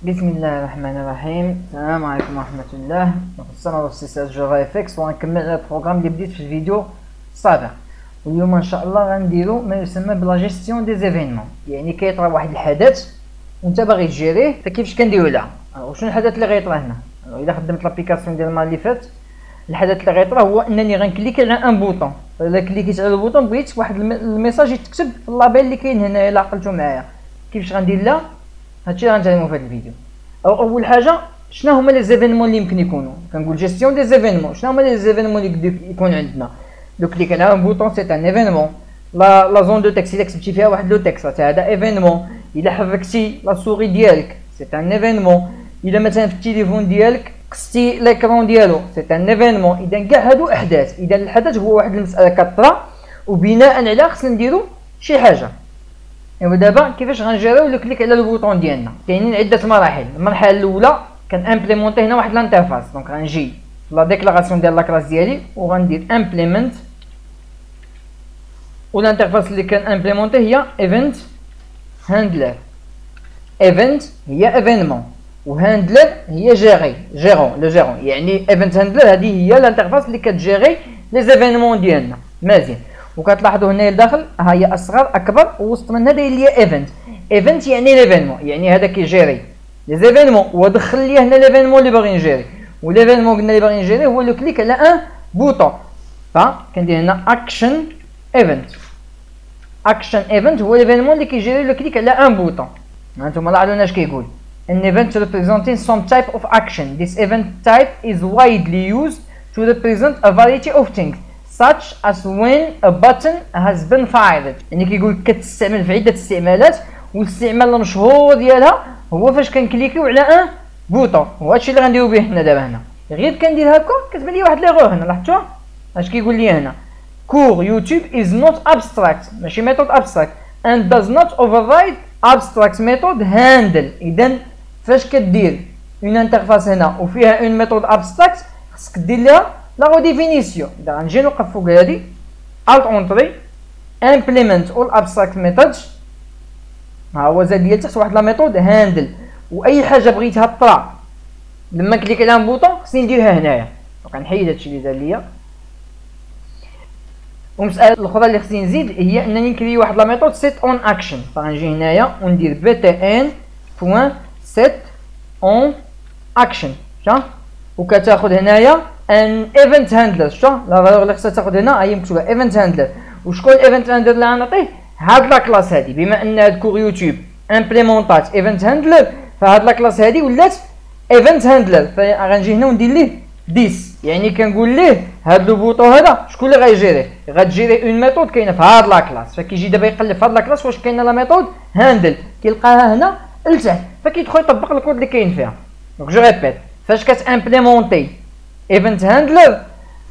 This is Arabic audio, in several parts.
بسم الله الرحمن الرحيم. السلام عليكم ورحمة الله. نستمر في سلسلة جافا اف اكس وغنكمل على البروغرام اللي بديت في الفيديو السابق، واليوم ان شاء الله غنديرو ما يسمى بلا جيستيون دي زيفينمون، يعني كيطرا واحد الحدث وانت باغي تجيريه، فكيفاش كنديرو لها. شنو الحدث اللي غيطرا هنا؟ الا خدمت لابليكاسيون ديال المره اللي فات، الحدث اللي غيطرا هو انني غنكليكي على ان بوطون. الا كليكيت على البوطون بغيت واحد الميساج يتكتب في اللابيل اللي كاين هنا. الا عقلتو معايا كيفاش غندير لها، هادشي اللي غنتعلمو في هاد الفيديو. اول حاجه شنو هما لي زيفينمون اللي يمكن يكونوا؟ كنقول جيستيون دي زيفينمون. شنو هما لي زيفينمون اللي يكون عندنا؟ لو كليك على ان بوطون سي ان ايفينمون. لا زون دو تكست الا كتبتي فيها واحد لو تكست هذا ايفينمون. الا حركتي لا سوري ديالك سي ان ايفينمون. الا مثلا في التليفون ديالك قصتي ليكرون ديالو سي ان ايفينمون. اذا كاع هادو احداث. اذا الحدث هو واحد المساله كطرا وبناء على خصنا نديرو شي حاجه. ايوا دابا كيفاش غنجيريو لو كليك على البوطون ديالنا؟ كاينين عده مراحل. المرحله الاولى كنامبليمونتي هنا واحد لانترفاس. دونك غنجي لا ديكلاراسيون ديال لا كلاس ديالي وغندير امبليمنت، والانترفاس اللي كنامبليمونتي هي ايفنت هاندلر. ايفنت هي ايفينمون وهاندلر هي جيرون لو جيرون. يعني ايفنت هاندلر هذه هي الانترفاس اللي كتجيري لي زيفينمون ديالنا. مزيان. وكتلاحظوا هنا لداخل ها هي اصغر اكبر ووسط منها داير ليا ايفنت. ايفنت يعني ليفينمون، يعني هذا كيجيري لي زيفينمون ودخل ليا هنا ليفينمون اللي باغي نجيري. وليفينمون قلنا اللي باغي نجيري هو لو كليك على ان بوطون. فكندير هنا اكشن ايفنت. اكشن ايفنت هو ليفينمون اللي كيجيري لو كليك على ان بوطون. هانتوما لاحظوا اش كيقول. An event representing some type of action. This event type is widely used to represent a variety of things, such as when a button has been fired. يعني كيقول كتستعمل في عدة استعمالات، والاستعمال المشهور ديالها هو فاش كنكليكيو على ان بوطون. وهادشي اللي غنديرو به حنا دابا هنا. غير كندير هكا كتبان لي واحد ليغور هنا. لاحظتوها اش كيقول لي هنا؟ كور يوتيوب is not abstract، ماشي ميثود abstract and does not override abstract method handle. اذا فاش كدير اون انترفاس هنا وفيها اون ميثود ابستراكت خصك دير لها لا ريديفينيسيون. اذا غنجي نوقف فوق هادي الت اونطري امبليمنت اول ابستراكت ميثودز. ها هو زاد ليا تحت واحد لا ميثود هاندل، واي حاجه بغيتها طرا لما كليك على بوطون خصني نديرها هنايا. كنحيد هادشي اللي دار ليا. والمساله الاخرى اللي خصني نزيد هي انني نكري واحد لا ميثود سيت اون اكشن. فغنجي هنايا وندير بي تي ان بوين set on action. شا وكتاخذ هنايا ان ايفنت هاندلر. شا لا فالور اللي خصها تاخذ هنا هي مكتوبه ايفنت هاندلر. وشكون الايفنت هاندلر اللي غنعطيه؟ هاد لا كلاس هادي. بما ان هاد كور يوتيوب امبليمونطات ايفنت هاندلر، فهاد لا كلاس هادي ولات ايفنت هاندلر. فغنجي هنا وندير ليه ديس، يعني كنقول ليه هاد لو بوطون هذا شكون اللي غيجيريه؟ غتجيري اون ميثود كاينه في هاد لا كلاس. فكيجي دابا يقلب في هاد لا كلاس واش كاينه لا ميثود هاندل، كيلقاها هنا لتحت، فكيدخل يطبق الكود اللي كاين فيها. دونك جو ريبيت، فاش كتامبليمونتي ايفنت هاندلر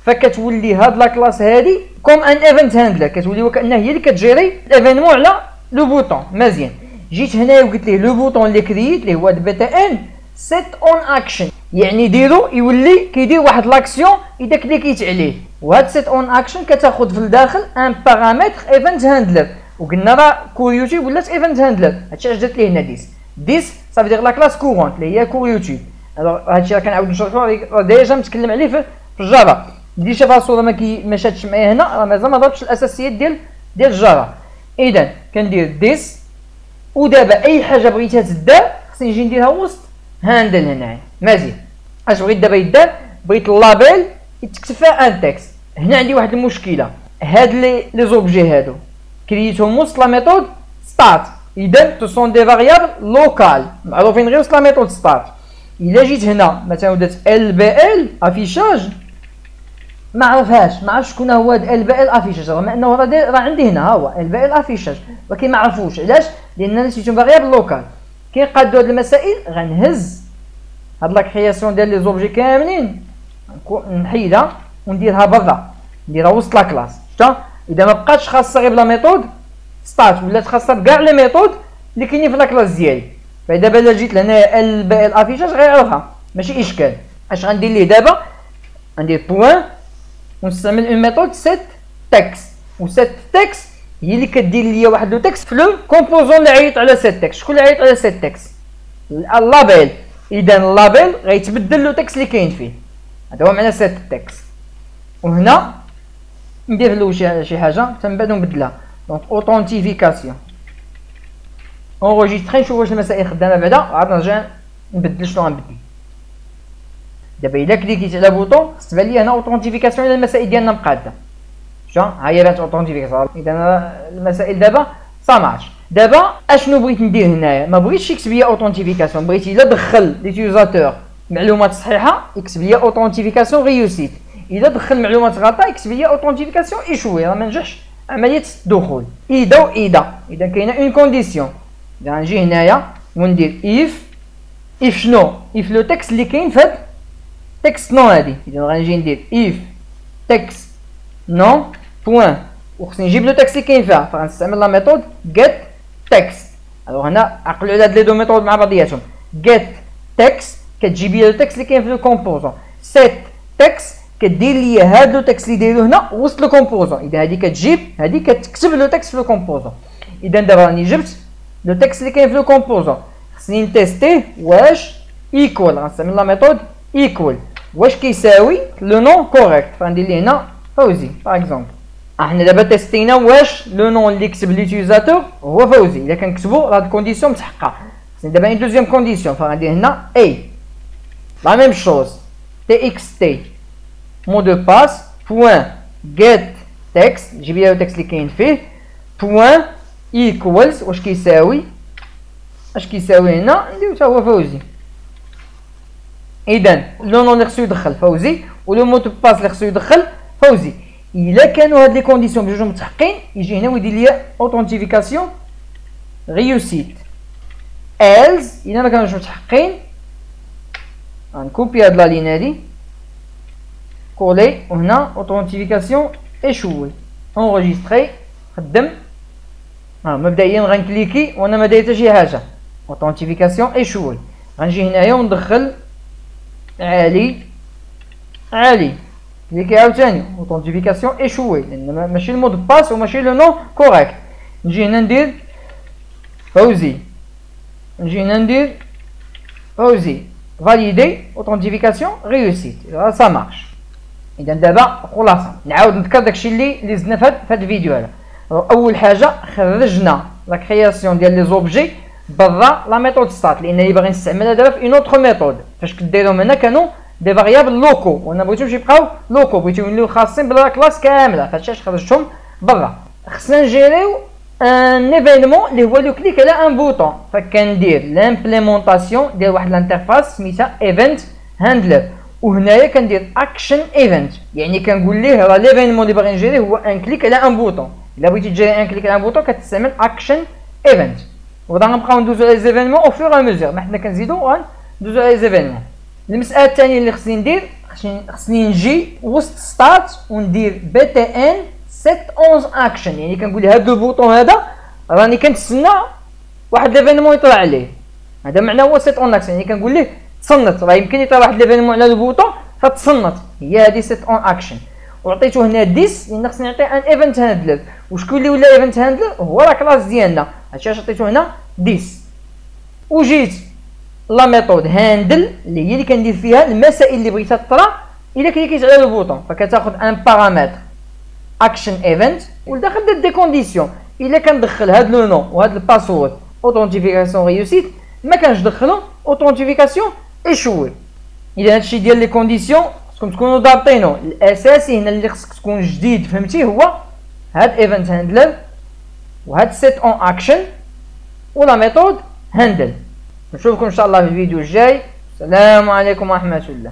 فكتولي هاد لا كلاس هادي كوم ان ايفنت هاندلر، كتولي وكانها هي اللي كتجيري الايفينمون على لو بوطون. مزيان. جيت هنايا وقلت ليه لو بوطون اللي كرييت اللي هو بي تي ان سيت اون اكشن، يعني ديرو يولي كيدير واحد لاكسيون اذا كليكيت عليه. وهاد سيت اون اكشن كتاخذ في الداخل ان بارامتر ايفنت هاندلر، وقلنا راه كور يوتيوب ولات ايفنت هاندلر. هادشي علاش درت ليه هنا ديس صافي دير لا كلاس كورونت اللي هي كور يوتيوب. هادشي راه كنعاود نشرحو راه ديجا متكلم عليه في الجافا. اللي شاف الصوره ما شاتش معايا هنا راه مازال ما ضربش الاساسيات ديال الجافا. اذا كندير ديس، ودابا اي حاجه بغيتها تدار خصني نجي نديرها وسط هاندل هنايا. مزيان. اش بغيت دابا يدار؟ بغيت اللابيل يتكتب فيها ان تكست. هنا عندي واحد المشكله، هاد لي زوبجي هادو كريتهم وسط لا ميثود ستارت. اذا تو سون دي فاريابل لوكال معروفين غير وسط لا ميثود ستارت. الا جيت هنا مثلا ودات ال بي ال افيشاج ما عرفهاش، ما عرفش شكون هو هاد ال بي ال افيشاج، رغم انه راه عندي هنا ها هو ال بي ال افيشاج، ولكن ما عرفوش علاش؟ لان نسيتو فاريابل لوكال. كي نقادو هاد المسائل غنهز هاد لا كرياسيون ديال لي زوبجي كاملين نحيدها ونديرها برا، نديرها وسط لا كلاس. شتا اذا ما بقاتش خاصه غير بلا ميثود ستارت، ولات خاصها بكاع لي ميثود اللي كاينين في لا كلاس ديالي. فدابا الا جيت لهنا ال بي ال افيشاج غيعرفها ماشي اشكال. اش غندير ليه دابا؟ غندير بوين ونستعمل اون ميثود سيت تكست. وسيت تكست هي اللي كدير ليا واحد لو تكست في لو كومبوزون اللي عيط على سيت تكست. شكون اللي عيط على سيت تكست؟ اللابيل. اذا اللابيل غيتبدل لو تكست اللي كاين فيه، هذا هو معنى سيت تكست. وهنا ندير له شي حاجه من بعد نبدلها. دونك اوثنتيفيكاسيون اونجستري. نشوف واش المسائل خدامه بعدا، عاد نرجع نبدل شنو غنبدل. دابا الا كليكيت على بوطون خص تبان لي هنا اوثنتيفيكاسيون، الى المسائل ديالنا مقاده. شا ها هي بانت اوثنتيفيكاسيون. اذا المسائل دابا صا مارش. دابا اشنو بغيت ندير هنايا؟ ما بغيتش يكتب لي اوثنتيفيكاسيون، بغيت الا دخل ليوتيزاتور معلومات صحيحه يكتب لي اوثنتيفيكاسيون ريوسيت، الا دخل معلومات غلطه يكتب لي اوثنتيفيكاسيون ايشوي، راه ما نجحش عمليه الدخول. اذا كاينه اون كونديسيون. اذا نجي هنايا وندير اف شنو؟ اف لو تكست اللي كاين في هاد تكست نو هادي. اذا غنجي ندير اف تكست نو بوان، وخصني نجيب لو تكست اللي كاين فيها، فغنستعمل لا ميثود get text. الوغ هنا عقلوا على هاد لي دو ميثود مع بعضياتهم. get text كتجيب لي لو تكست اللي كاين في لو كومبوزون، set text كدير لي هاد لو تكست اللي دايرو هنا وسط لو كومبوزون. اذا هادي كتجيب هادي كتكتب لو تكست في لو كومبوزون. اذا دابا راني جبت لو تكست اللي كاين في لو كومبوزون، خصني نتيستيه واش ايكوال. غنستعمل لا ميثود ايكوال، واش كيساوي لو نون كوريكت. فغندير ليه هنا فوزي باغ اكزومبل. احنا دابا تيستينا واش لو نون اللي كتب ليوتيزاتور هو فوزي. الا كنكتبو راه هاد كونديسيون متحققه. خصني دابا ان دوزيام كونديسيون، فغندير هنا اي لا ميم شوز تي اكس تي مو دو باس بوان get text، جيب لي التكست اللي كاين فيه بوان ايكوالز واش كيساوي هنا نديرو حتى هو فوزي. اذا لو نون اللي خصو يدخل فوزي ولو مو دو باس اللي خصو يدخل فوزي. الا كانوا هاد لي كونديسيون بجوج متحققين يجي هنا ويدير لي اوثنتيفيكاسيون ريوسيت. ايلز الا ما كانوش متحققين غنكوبي هاد لا لين هادي كولي، وهنا اوثنتيفيكاسيون ايشوي اونجستري خدم. مبدئيا غنكليكي وانا ما داير حتى شي حاجه، اوثنتيفيكاسيون ايشوي. غنجي هنايا وندخل علي كليكي عاوتاني اوثنتيفيكاسيون ايشوي، لان ماشي المود باس وماشي لو نو كوريكت. نجي هنا ندير فوزي، فاليدي اوثنتيفيكاسيون ريوسيت. سا مارش. اذا دابا خلاصه نعاود نذكر داكشي اللي زدنا في هذا الفيديو هذا. اول حاجه خرجنا لا كرياسيون ديال لي زوبجي برا لا ميثود ستات، لان اللي باغي نستعملها دابا في اون اوتر ميثود. فاش كديرهم هنا كانوا دي فاريابل لوكو، وانا بغيتهم يبقاو لوكو، بغيتو يوليو خاصين بلا كلاس كامله، فهادشي خرجتهم برا. خصنا نجيريو ان ايفينمون اللي هو لو كليك على ان بوطون، فكندير لامبليمونطاسيون ديال واحد الانترفاس سميتها ايفنت هاندلر، وهنايا كندير اكشن ايفنت، يعني كنقول ليه راه ليفينمون اللي باغي نجيريه هو ان كليك على ان بوطون. الا بغيتي تجيري ان كليك على ان بوطون كتستعمل اكشن ايفنت. وغادي غنبقاو ندوزو على ليزيفينمون او فور ا ميزور، ما حنا كنزيدو غندوزو على ليزيفينمون. المساله الثانيه اللي خصني ندير، خصني نجي وسط ستارت وندير بي تي ان سيت اونز اكشن، يعني كنقول ليه هاد البوطون هذا راني كنتسنى واحد ليفينمون يطلع عليه. هذا معناه هو سيت اون اكشن، يعني كنقول ليه تصنت، راه يمكن يطلع واحد ليفينمون على البوطون فتصنت، هي هذه سيت اون اكشن. وعطيتو هنا ديس لان خصني نعطي ان ايفنت هاندلر. وشكون اللي ولا ايفنت هاندلر؟ هو لا كلاس ديالنا، هادشي علاش عطيتو هنا ديس. وجيت لا ميثود هاندل اللي هي اللي كندير فيها المسائل اللي بغيتها تطرا الا كليكيت على البوطون، فكتاخذ ان بارامتر اكشن ايفنت ولداخل دير دي كونديسيون. الا كندخل هاد لو نون وهاد الباسورد اوثنتيفيكاسيون ريوسيت، ما كانش دخلو اوثنتيفيكاسيون ايشوي. اذا هادشي ديال لي كونديسيون خصكم تكونوا ضابطينو. الاساسي هنا اللي خصك تكون جديد فهمتي هو هاد ايفنت هاندلر وهاد سيت اون اكشن ولا ميثود هاندل. نشوفكم ان شاء الله في الفيديو الجاي. السلام عليكم ورحمه الله.